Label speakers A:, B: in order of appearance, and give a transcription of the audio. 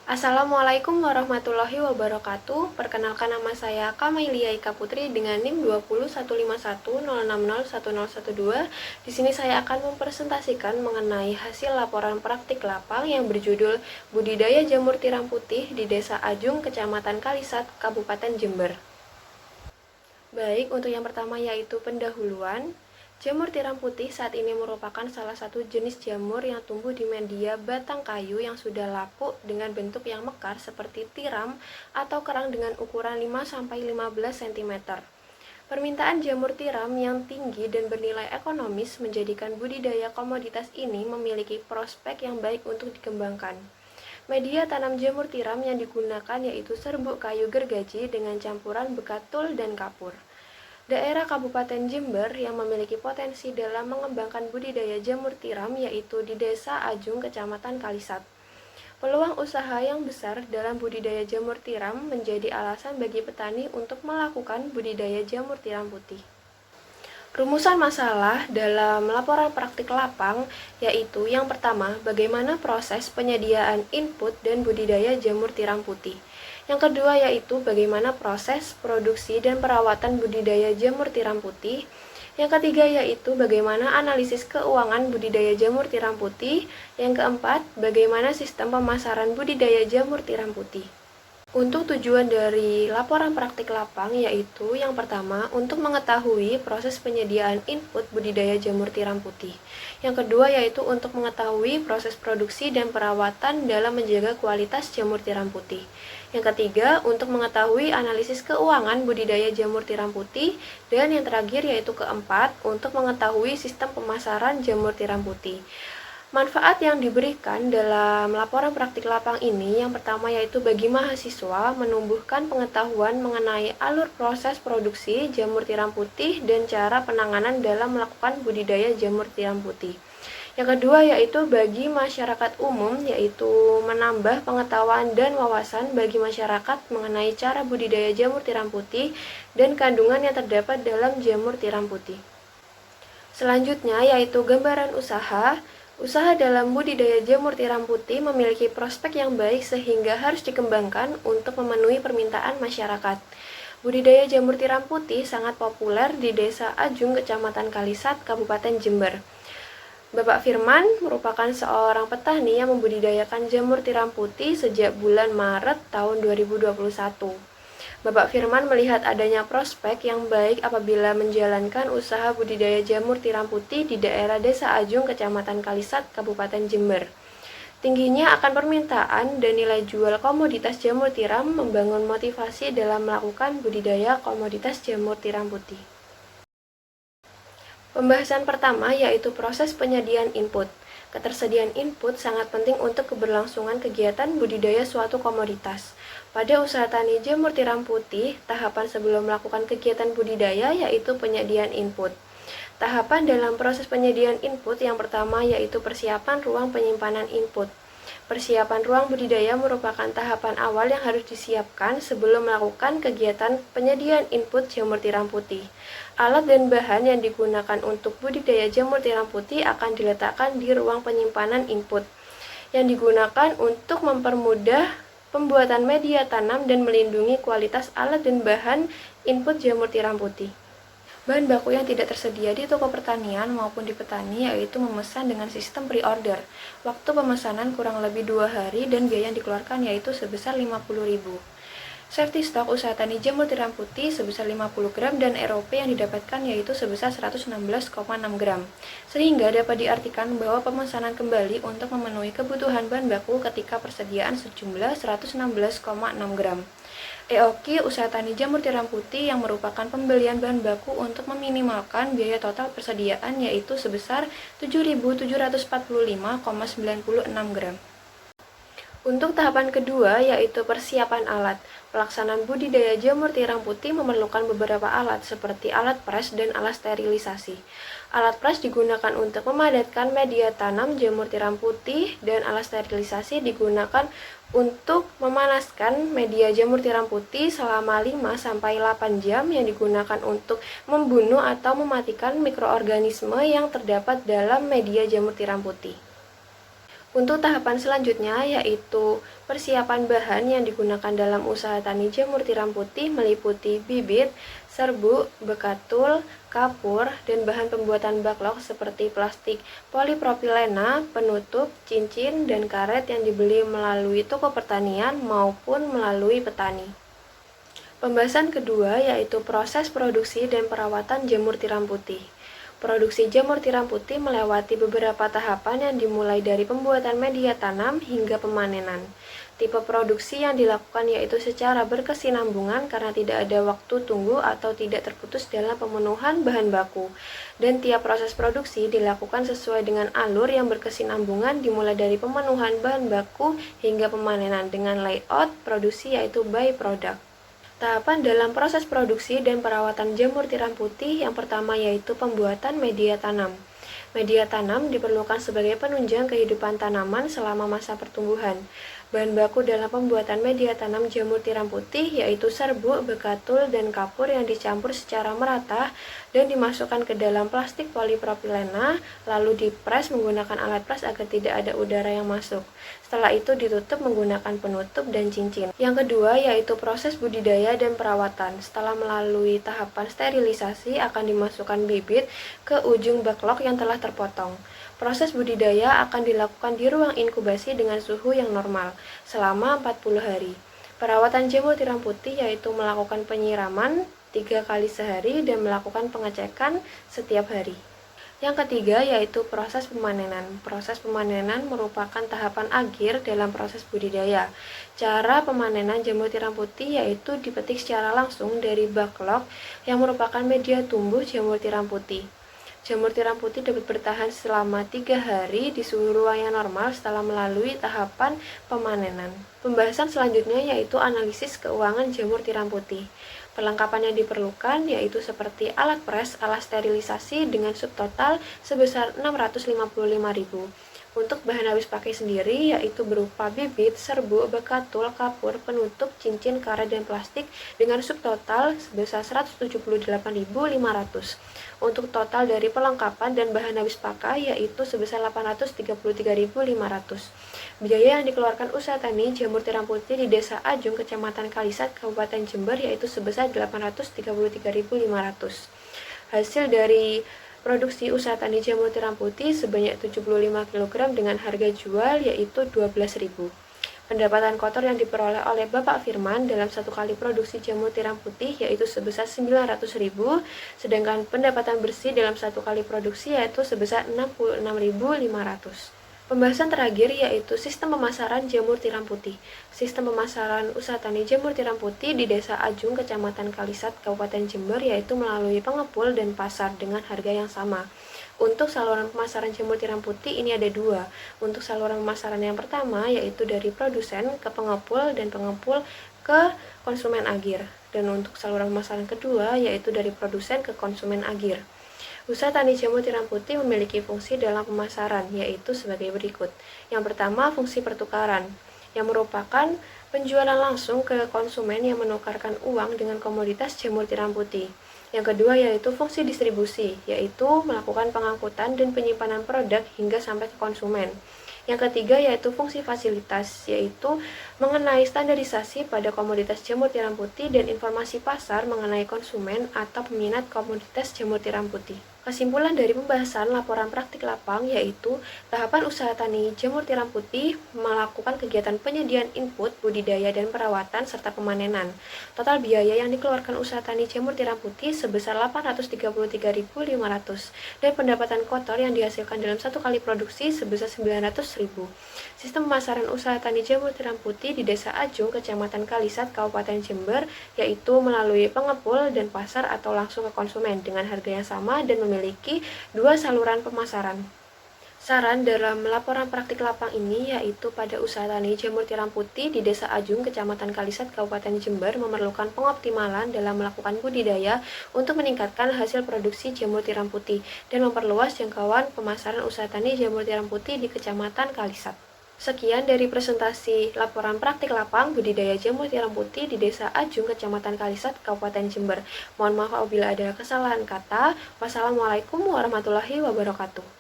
A: Assalamualaikum warahmatullahi wabarakatuh. Perkenalkan, nama saya Kamailia Ika Putri dengan NIM 20151060112. Di sini saya akan mempresentasikan mengenai hasil laporan praktik lapang yang berjudul Budidaya Jamur Tiram Putih di Desa Ajung, Kecamatan Kalisat, Kabupaten Jember. Baik, untuk yang pertama yaitu pendahuluan. Jamur tiram putih saat ini merupakan salah satu jenis jamur yang tumbuh di media batang kayu yang sudah lapuk dengan bentuk yang mekar seperti tiram atau kerang dengan ukuran 5-15 cm. Permintaan jamur tiram yang tinggi dan bernilai ekonomis menjadikan budidaya komoditas ini memiliki prospek yang baik untuk dikembangkan. Media tanam jamur tiram yang digunakan yaitu serbuk kayu gergaji dengan campuran bekatul dan kapur. Daerah Kabupaten Jember yang memiliki potensi dalam mengembangkan budidaya jamur tiram yaitu di Desa Ajung, Kecamatan Kalisat. Peluang usaha yang besar dalam budidaya jamur tiram menjadi alasan bagi petani untuk melakukan budidaya jamur tiram putih. Rumusan masalah dalam laporan praktik lapang yaitu yang pertama, bagaimana proses penyediaan input dan budidaya jamur tiram putih. Yang kedua yaitu bagaimana proses produksi dan perawatan budidaya jamur tiram putih. Yang ketiga yaitu bagaimana analisis keuangan budidaya jamur tiram putih. Yang keempat, bagaimana sistem pemasaran budidaya jamur tiram putih. Untuk tujuan dari laporan praktik lapang yaitu yang pertama, untuk mengetahui proses penyediaan input budidaya jamur tiram putih. Yang kedua yaitu untuk mengetahui proses produksi dan perawatan dalam menjaga kualitas jamur tiram putih. Yang ketiga, untuk mengetahui analisis keuangan budidaya jamur tiram putih. Dan yang terakhir yaitu keempat, untuk mengetahui sistem pemasaran jamur tiram putih. Manfaat yang diberikan dalam laporan praktik lapang ini yang pertama yaitu bagi mahasiswa menumbuhkan pengetahuan mengenai alur proses produksi jamur tiram putih dan cara penanganan dalam melakukan budidaya jamur tiram putih. Yang kedua yaitu bagi masyarakat umum yaitu menambah pengetahuan dan wawasan bagi masyarakat mengenai cara budidaya jamur tiram putih dan kandungan yang terdapat dalam jamur tiram putih. Selanjutnya yaitu gambaran usaha. Usaha dalam budidaya jamur tiram putih memiliki prospek yang baik sehingga harus dikembangkan untuk memenuhi permintaan masyarakat. Budidaya jamur tiram putih sangat populer di Desa Ajung, Kecamatan Kalisat, Kabupaten Jember. Bapak Firman merupakan seorang petani yang membudidayakan jamur tiram putih sejak bulan Maret tahun 2021. Bapak Firman melihat adanya prospek yang baik apabila menjalankan usaha budidaya jamur tiram putih di daerah Desa Ajung, Kecamatan Kalisat, Kabupaten Jember. Tingginya akan permintaan dan nilai jual komoditas jamur tiram membangun motivasi dalam melakukan budidaya komoditas jamur tiram putih. Pembahasan pertama yaitu proses penyediaan input. Ketersediaan input sangat penting untuk keberlangsungan kegiatan budidaya suatu komoditas. Pada usaha tani jamur tiram putih, tahapan sebelum melakukan kegiatan budidaya yaitu penyediaan input. Tahapan dalam proses penyediaan input yang pertama yaitu persiapan ruang penyimpanan input. Persiapan ruang budidaya merupakan tahapan awal yang harus disiapkan sebelum melakukan kegiatan penyediaan input jamur tiram putih. Alat dan bahan yang digunakan untuk budidaya jamur tiram putih akan diletakkan di ruang penyimpanan input, yang digunakan untuk mempermudah pembuatan media tanam dan melindungi kualitas alat dan bahan input jamur tiram putih. Bahan baku yang tidak tersedia di toko pertanian maupun di petani yaitu memesan dengan sistem pre-order. Waktu pemesanan kurang lebih 2 hari dan biaya yang dikeluarkan yaitu sebesar 50.000. Safety stock usaha tani jamur tiram putih sebesar 50 gram dan ROP yang didapatkan yaitu sebesar 116,6 gram. Sehingga dapat diartikan bahwa pemesanan kembali untuk memenuhi kebutuhan bahan baku ketika persediaan sejumlah 116,6 gram. EOQ usaha tani jamur tiram putih yang merupakan pembelian bahan baku untuk meminimalkan biaya total persediaan yaitu sebesar 7.745,96 gram. Untuk tahapan kedua yaitu persiapan alat. Pelaksanaan budidaya jamur tiram putih memerlukan beberapa alat seperti alat pres dan alat sterilisasi. Alat pres digunakan untuk memadatkan media tanam jamur tiram putih dan alat sterilisasi digunakan untuk memanaskan media jamur tiram putih selama 5-8 jam yang digunakan untuk membunuh atau mematikan mikroorganisme yang terdapat dalam media jamur tiram putih. Untuk tahapan selanjutnya yaitu persiapan bahan yang digunakan dalam usaha tani jamur tiram putih meliputi bibit, serbuk, bekatul, kapur, dan bahan pembuatan baklok seperti plastik polipropilena, penutup, cincin, dan karet yang dibeli melalui toko pertanian maupun melalui petani. Pembahasan kedua yaitu proses produksi dan perawatan jamur tiram putih. Produksi jamur tiram putih melewati beberapa tahapan yang dimulai dari pembuatan media tanam hingga pemanenan. Tipe produksi yang dilakukan yaitu secara berkesinambungan karena tidak ada waktu tunggu atau tidak terputus dalam pemenuhan bahan baku. Dan tiap proses produksi dilakukan sesuai dengan alur yang berkesinambungan dimulai dari pemenuhan bahan baku hingga pemanenan dengan layout produksi yaitu by product. Tahapan dalam proses produksi dan perawatan jamur tiram putih yang pertama yaitu pembuatan media tanam. Media tanam diperlukan sebagai penunjang kehidupan tanaman selama masa pertumbuhan. Bahan baku dalam pembuatan media tanam jamur tiram putih yaitu serbuk, bekatul, dan kapur yang dicampur secara merata dan dimasukkan ke dalam plastik polipropilena, lalu dipres menggunakan alat pres agar tidak ada udara yang masuk. Setelah itu ditutup menggunakan penutup dan cincin. Yang kedua yaitu proses budidaya dan perawatan. Setelah melalui tahapan sterilisasi akan dimasukkan bibit ke ujung backlog yang telah terpotong. Proses budidaya akan dilakukan di ruang inkubasi dengan suhu yang normal selama 40 hari. Perawatan jamur tiram putih yaitu melakukan penyiraman 3 kali sehari dan melakukan pengecekan setiap hari. Yang ketiga yaitu proses pemanenan. Proses pemanenan merupakan tahapan akhir dalam proses budidaya. Cara pemanenan jamur tiram putih yaitu dipetik secara langsung dari backlog yang merupakan media tumbuh jamur tiram putih. Jamur tiram putih dapat bertahan selama 3 hari di suhu ruang yang normal setelah melalui tahapan pemanenan. Pembahasan selanjutnya yaitu analisis keuangan jamur tiram putih. Perlengkapan yang diperlukan yaitu seperti alat pres, alat sterilisasi dengan subtotal sebesar 655.000. Untuk bahan habis pakai sendiri yaitu berupa bibit, serbuk, bekatul, kapur, penutup, cincin, karet, dan plastik dengan subtotal sebesar 178.500. Untuk total dari perlengkapan dan bahan habis pakai yaitu sebesar 833.500. Biaya yang dikeluarkan usaha tani jamur tiram putih di Desa Ajung, Kecamatan Kalisat, Kabupaten Jember yaitu sebesar 833.500. Hasil dari produksi usaha tani jamur tiram putih sebanyak 75 kg dengan harga jual yaitu 12.000. Pendapatan kotor yang diperoleh oleh Bapak Firman dalam satu kali produksi jamur tiram putih yaitu sebesar 900.000, sedangkan pendapatan bersih dalam satu kali produksi yaitu sebesar 66.500. Pembahasan terakhir yaitu sistem pemasaran jamur tiram putih. Sistem pemasaran usaha tani jamur tiram putih di Desa Ajung, Kecamatan Kalisat, Kabupaten Jember yaitu melalui pengepul dan pasar dengan harga yang sama. Untuk saluran pemasaran jamur tiram putih ini ada dua. Untuk saluran pemasaran yang pertama yaitu dari produsen ke pengepul dan pengepul ke konsumen akhir. Dan untuk saluran pemasaran kedua yaitu dari produsen ke konsumen akhir. Usaha tani jamur tiram putih memiliki fungsi dalam pemasaran, yaitu sebagai berikut. Yang pertama, fungsi pertukaran, yang merupakan penjualan langsung ke konsumen yang menukarkan uang dengan komoditas jamur tiram putih. Yang kedua yaitu fungsi distribusi, yaitu melakukan pengangkutan dan penyimpanan produk hingga sampai ke konsumen. Yang ketiga yaitu fungsi fasilitas, yaitu mengenai standarisasi pada komoditas jamur tiram putih dan informasi pasar mengenai konsumen atau peminat komoditas jamur tiram putih. Kesimpulan dari pembahasan laporan praktik lapang yaitu tahapan usaha tani jamur tiram putih melakukan kegiatan penyediaan input, budidaya, dan perawatan serta pemanenan. Total biaya yang dikeluarkan usaha tani jamur tiram putih sebesar 833.500 dan pendapatan kotor yang dihasilkan dalam satu kali produksi sebesar 900.000. Sistem pemasaran usaha tani jamur tiram putih di Desa Ajung, Kecamatan Kalisat, Kabupaten Jember yaitu melalui pengepul dan pasar atau langsung ke konsumen dengan harga yang sama dan memiliki dua saluran pemasaran. Saran dalam laporan praktik lapang ini yaitu pada usaha tani jamur tiram putih di Desa Ajung, Kecamatan Kalisat, Kabupaten Jember memerlukan pengoptimalan dalam melakukan budidaya untuk meningkatkan hasil produksi jamur tiram putih dan memperluas jangkauan pemasaran usaha tani jamur tiram putih di Kecamatan Kalisat. Sekian dari presentasi laporan praktik lapang budidaya jamur tiram putih di Desa Ajung, Kecamatan Kalisat, Kabupaten Jember. Mohon maaf apabila ada kesalahan kata. Wassalamualaikum warahmatullahi wabarakatuh.